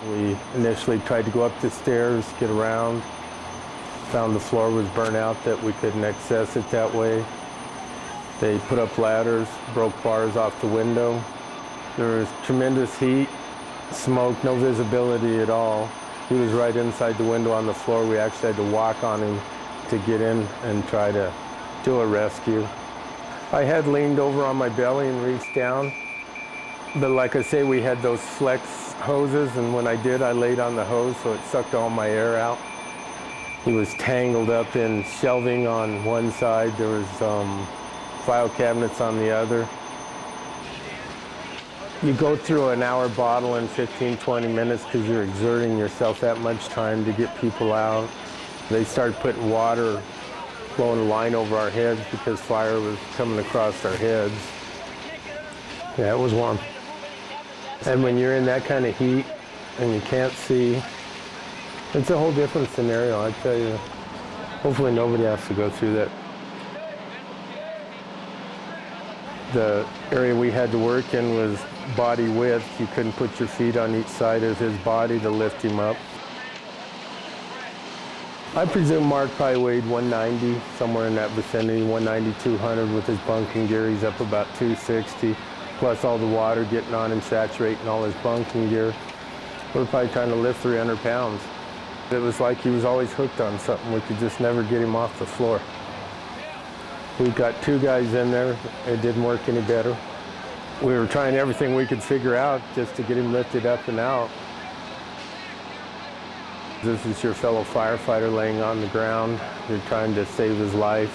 We initially tried to go up the stairs, get around, found the floor was burnt out, that we couldn't access it that way. They put up ladders, broke bars off the window. There was tremendous heat, smoke, no visibility at all. He was right inside the window on the floor. We actually had to walk on him to get in and try to do a rescue. I had leaned over on my belly and reached down, but like I say, we had those flex hoses, and when I did, I laid on the hose so it sucked all my air out. He was tangled up in shelving on one side. There was file cabinets on the other. You go through an hour bottle in 15, 20 minutes because you're exerting yourself that much time to get people out. They started putting water, blowing a line over our heads because fire was coming across our heads. Yeah, it was warm. And when you're in that kind of heat and you can't see, it's a whole different scenario, I tell you. Hopefully nobody has to go through that. The area we had to work in was body width. You couldn't put your feet on each side of his body to lift him up. I presume Mark probably weighed 190, somewhere in that vicinity, 190, 200 with his bunking gear. He's up about 260, plus all the water getting on him, saturating all his bunking gear. We're probably trying to lift 300 pounds. It was like he was always hooked on something. We could just never get him off the floor. We've got 2 guys in there. It didn't work any better. We were trying everything we could figure out just to get him lifted up and out. This is your fellow firefighter laying on the ground. You're trying to save his life.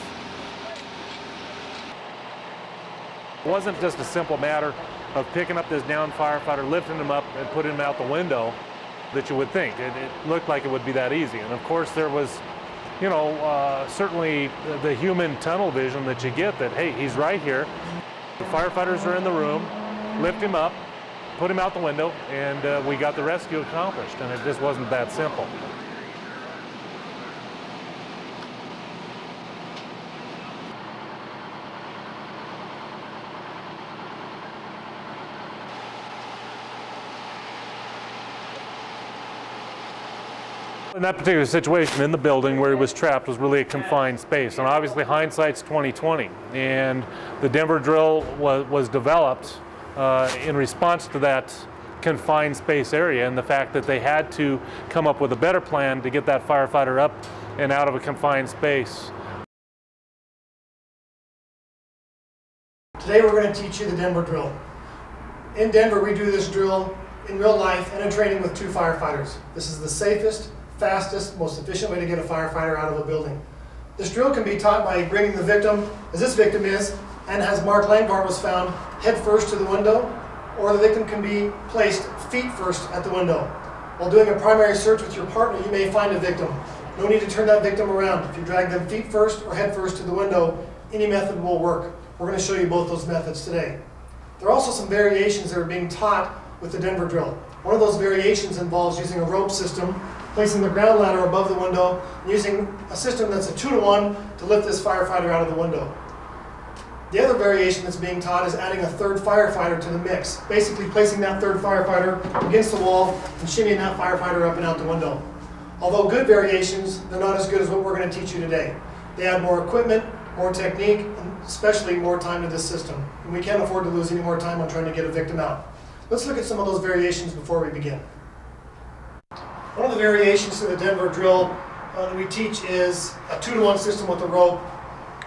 It wasn't just a simple matter of picking up this downed firefighter, lifting him up, and putting him out the window that you would think. It looked like it would be that easy. And of course, there was, you know, certainly the human tunnel vision that you get that, hey, he's right here. The firefighters are in the room, lift him up, put him out the window, and we got the rescue accomplished. And it just wasn't that simple. In that particular situation in the building where he was trapped was really a confined space, and obviously hindsight's 20/20. And the Denver drill was developed in response to that confined space area and the fact that they had to come up with a better plan to get that firefighter up and out of a confined space. Today we're going to teach you the Denver drill. In Denver, we do this drill in real life and in training with 2 firefighters. This is the safest, fastest, most efficient way to get a firefighter out of a building. This drill can be taught by bringing the victim, as this victim is, and as Mark Langvar was found, head first to the window, or the victim can be placed feet first at the window. While doing a primary search with your partner, you may find a victim. No need to turn that victim around. If you drag them feet first or head first to the window, any method will work. We're going to show you both those methods today. There are also some variations that are being taught with the Denver drill. One of those variations involves using a rope system, placing the ground ladder above the window, and using a system that's a 2-to-1 to lift this firefighter out of the window. The other variation that's being taught is adding a 3rd firefighter to the mix, basically placing that 3rd firefighter against the wall and shimmying that firefighter up and out the window. Although good variations, they're not as good as what we're going to teach you today. They add more equipment, more technique, and especially more time to this system. And we can't afford to lose any more time on trying to get a victim out. Let's look at some of those variations before we begin. One of the variations to the Denver drill that we teach is a 2-to-1 system with a rope,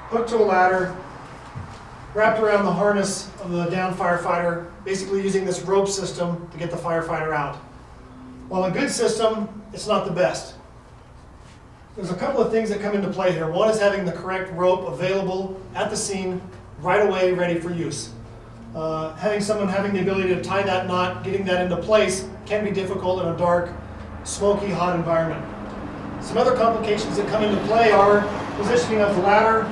hooked to a ladder, wrapped around the harness of the downed firefighter, basically using this rope system to get the firefighter out. While a good system, it's not the best. There's a couple of things that come into play here. One is having the correct rope available at the scene right away, ready for use. Having someone having the ability to tie that knot, getting that into place, can be difficult in a dark, smoky, hot environment. Some other complications that come into play are positioning of the ladder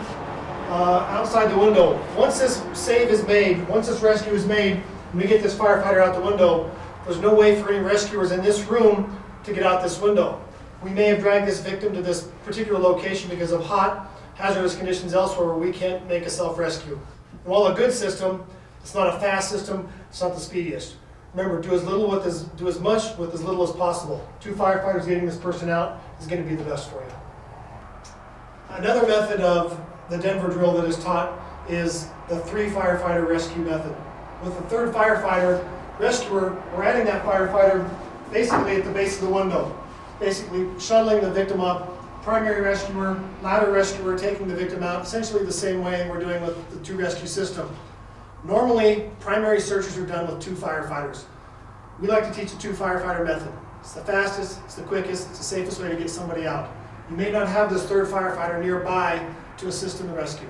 outside the window. Once this save is made, once this rescue is made, and we get this firefighter out the window, there's no way for any rescuers in this room to get out this window. We may have dragged this victim to this particular location because of hot, hazardous conditions elsewhere where we can't make a self-rescue. While a good system, it's not a fast system, it's not the speediest. Remember, do as much with as little as possible. 2 firefighters getting this person out is going to be the best for you. Another method of the Denver drill that is taught is the 3 firefighter rescue method. With the 3rd firefighter rescuer, we're adding that firefighter basically at the base of the window, basically shuttling the victim up. Primary rescuer, ladder rescuer taking the victim out, essentially the same way we're doing with the 2 rescue system. Normally, primary searches are done with 2 firefighters. We like to teach a 2 firefighter method. It's the fastest, it's the quickest, it's the safest way to get somebody out. You may not have this 3rd firefighter nearby to assist in the rescue.